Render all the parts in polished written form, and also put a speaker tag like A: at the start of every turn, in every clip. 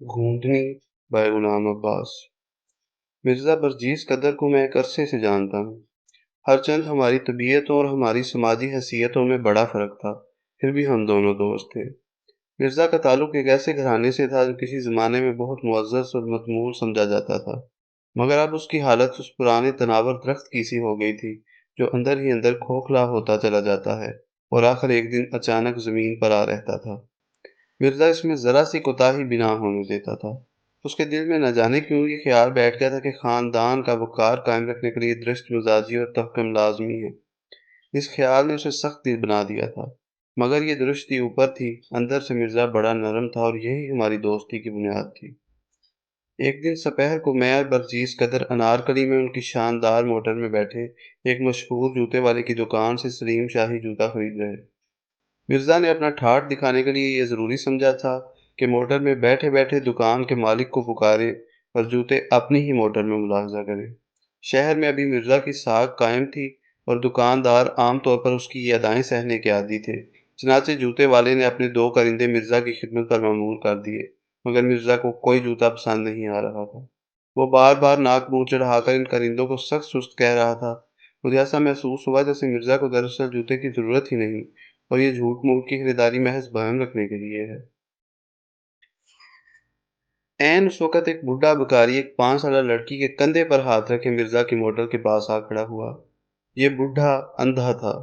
A: घूंटनी bye गुलाम अब्बास। मिर्ज़ा बर्जीस कदर को मैं एक अरसे से जानता हूँ। हरचंद हमारी तबीयतों और हमारी समाजी हैसियतों में बड़ा फ़र्क था, फिर भी हम दोनों दोस्त थे। मिर्ज़ा का ताल्लुक एक ऐसे घराने से था जो किसी ज़माने में बहुत मुअज़्ज़ज़ और मक़बूल समझा जाता था, मगर अब उसकी हालत उस पुराने तनावर दरख्त की सी हो गई थी, जो अंदर ही अंदर खोखला होता चला जाता है और आखिर एक दिन अचानक ज़मीन पर आ रहता था। मिर्ज़ा इसमें ज़रा सी कोताही भी ना होने देता था। उसके दिल में न जाने क्यों ये ख़्याल बैठ गया था कि ख़ानदान का वक़ार कायम रखने के लिए दृष्ट मिज़ाजी और तहक़्क़ुम लाज़मी है। इस ख़्याल ने उसे सख्त दिल बना दिया था, मगर ये दुरुस्ती ऊपर थी, अंदर से मिर्ज़ा बड़ा नरम था और यही हमारी दोस्ती की बुनियाद थी। एक दिन दोपहर को मैं और बर्जीस कदर अनारकली में उनकी शानदार मोटर में बैठे एक मशहूर जूते वाले की दुकान से सलीम शाही जूता खरीद रहे। मिर्ज़ा ने अपना ठाठ दिखाने के लिए ये ज़रूरी समझा था कि मोटर में बैठे-बैठे दुकान के मालिक को पुकारे और जूते अपनी ही मोटर में मुलाहज़ा करे। शहर में अभी मिर्ज़ा की साख कायम थी और दुकानदार आम तौर पर उसकी ये अदाएँ सहने के आदी थे। चनाचे जूते वाले ने अपने 2 परिंदे मिर्ज़ा की खिदमत पर ममूर कर दिए, मगर मिर्ज़ा को कोई जूता पसंद नहीं आ रहा था। वो बार-बार नाक मुँह चढ़ाकर इन परिंदों को सख्त-सुस्त कह रहा था। मुझे ऐसा महसूस हुआ जैसे मिर्ज़ा को दरअसल जूते की ज़रूरत ही नहीं और ये झूठ-मूठ की खरीदारी महज़ बयान रखने के लिए है। ऐन उस वक़्त एक बूढ़ा भिखारी एक 5 साला लड़की के कंधे पर हाथ रखे मिर्ज़ा की मोटर के पास आ खड़ा हुआ। ये बूढ़ा अंधा था।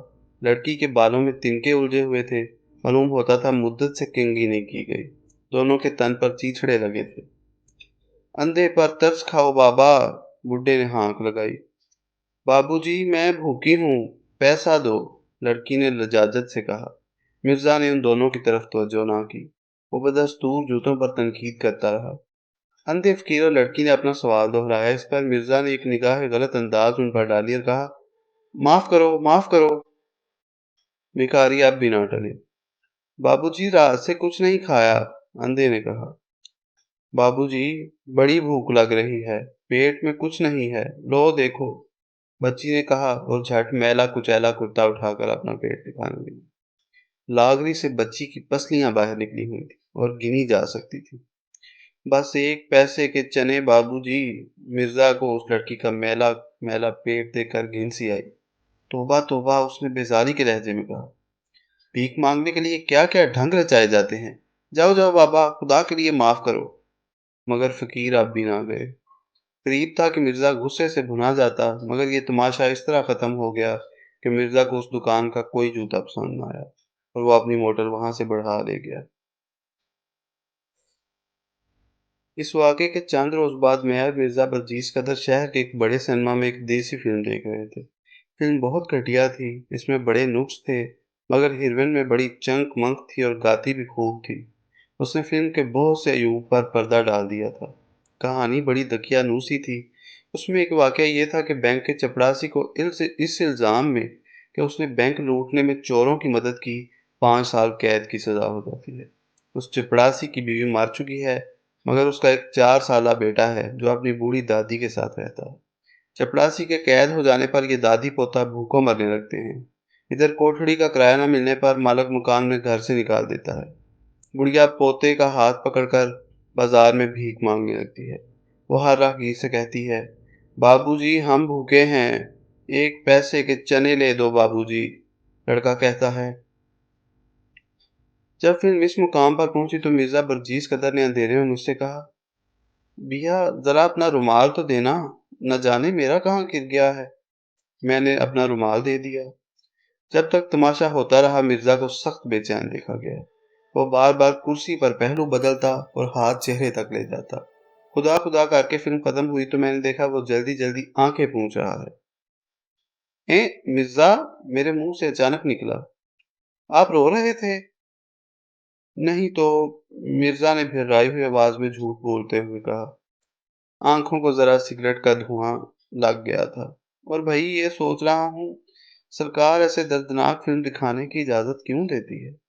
A: लड़की के बालों में तिनके उलझे हुए थे। मालूम होता था मुद्दत से कंघी नहीं की गई। दोनों के तन पर चीथड़े लगे थे। अंधे पर तरस खाओ बाबा, बूढ़े ने हाँक लगाई। बाबूजी मैं भूखी हूँ, पैसा दो, लड़की ने लजाजत से कहा। मिर्ज़ा ने उन दोनों की तरफ तवज्जो ना की। वो बदस्तूर जूतों पर तनकीद करता रहा। अंधे फ़कीर और लड़की ने अपना सवाल दोहराया। इस पर मिर्ज़ा ने एक निगाह गलत अंदाज उन पर डाली और कहा, माफ़ करो, माफ़ करो। भिखारी अब भी ना टले। बाबूजी रात से कुछ नहीं खाया, अंधे ने कहा। बाबूजी बड़ी भूख लग रही है, पेट में कुछ नहीं है, लो देखो, बच्ची ने कहा और झट मैला कुचैला कुर्ता उठाकर अपना पेट दिखाने लगी। लागरी से बच्ची की पसलियां बाहर निकली हुई थी और गिनी जा सकती थी। बस एक पैसे के चने बाबूजी। मिर्जा को उस लड़की का मैला मैला पेट देखकर घिन सी आई। तौबा तौबा, उसने बेजारी के लहजे में कहा। भीख मांगने के लिए क्या क्या ढंग रचाए जाते हैं। जाओ जाओ बाबा, खुदा के लिए माफ करो। मगर फकीर अब भी ना गए। करीब था कि मिर्जा गुस्से से भुना जाता, मगर ये तमाशा इस तरह खत्म हो गया कि मिर्जा को उस दुकान का कोई जूता पसंद न आया और वो अपनी मोटर वहां से बढ़ा ले गया। इस वाक़े के चंद रोज़ बाद मैं और मिर्ज़ा बर्जीस कदर शहर के एक बड़े सिनेमा में एक देसी फ़िल्म देख रहे थे। फ़िल्म बहुत घटिया थी, इसमें बड़े नुक्स थे, मगर हीरोइन में बड़ी चंक-मंक थी और गाती भी खूब थी। उसने फ़िल्म के बहुत से अयूब पर पर्दा डाल दिया था। कहानी बड़ी दकियानूसी थी। उसमें एक वाक़या ये था कि बैंक के चपरासी को इस इल्ज़ाम में कि उसने बैंक लूटने में चोरों की मदद की, 5 साल कैद की सज़ा हो जाती है। उस चपरासी की बीवी मर चुकी है, मगर उसका एक 4 साला बेटा है जो अपनी बूढ़ी दादी के साथ रहता है। चपड़ासी के कैद हो जाने पर ये दादी पोता भूखों मरने लगते हैं। इधर कोठड़ी का किराया न मिलने पर मालक मकान में घर से निकाल देता है। बुढ़िया पोते का हाथ पकड़कर बाजार में भीख मांगने लगती है। वो हर राहगीर से कहती है, बाबूजी हम भूखे हैं, एक पैसे के चने ले दो बाबूजी। लड़का कहता है। जब फिल्म इस मुकाम पर पहुंची तो मिर्जा बर्जीस कदर ने अंधेरे में मुझसे कहा, भैया जरा अपना रुमाल तो देना, न जाने मेरा कहाँ गिर गया है। मैंने अपना रुमाल दे दिया। जब तक तमाशा होता रहा मिर्जा को सख्त बेचैन देखा गया। वो बार बार कुर्सी पर पहलू बदलता और हाथ चेहरे तक ले जाता। खुदा खुदा करके फिल्म खत्म हुई तो मैंने देखा वो जल्दी जल्दी आंखें पूंछ रहा है। ए मिर्जा, मेरे मुंह से अचानक निकला, आप रो रहे थे? नहीं तो, मिर्जा ने फिर हुई आवाज में झूठ बोलते हुए कहा। आंखों को जरा सिगरेट का धुआं लग गया था। और भाई ये सोच रहा हूँ, सरकार ऐसे दर्दनाक फिल्म दिखाने की इजाजत क्यों देती है।